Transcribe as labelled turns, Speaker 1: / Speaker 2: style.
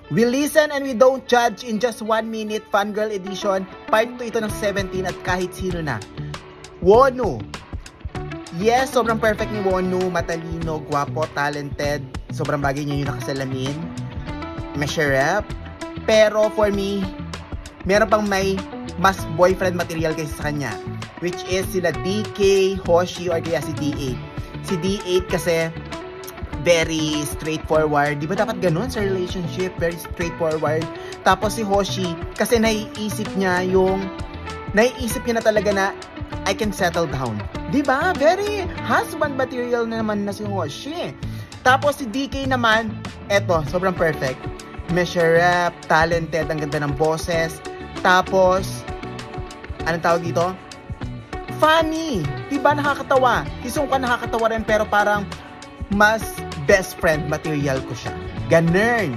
Speaker 1: We listen and we don't judge in just 1 minute, Fangirl Edition. Part 2 ito ng 17 at kahit sino na. Wonwoo. Yes, sobrang perfect ni Wonwoo. Matalino, gwapo, talented. Sobrang bagay niya yung nakasalamin. Masharap. Pero for me, meron pang may mas boyfriend material kaysa sa kanya. Which is sila DK, Hoshi, or kaya si D8. Si D8 kasi very straightforward. Di ba dapat ganun sa relationship? Very straightforward. Tapos si Hoshi, kasi naiisip niya na talaga na I can settle down. Di ba? Very husband material na naman na si Hoshi. Tapos si DK naman, eto, sobrang perfect. Masharap, talented, ang ganda ng boses. Tapos, anong tawag dito? Funny. Di ba nakakatawa? Si Sungka nakakatawa rin pero parang mas best friend material ko siya. Ganun.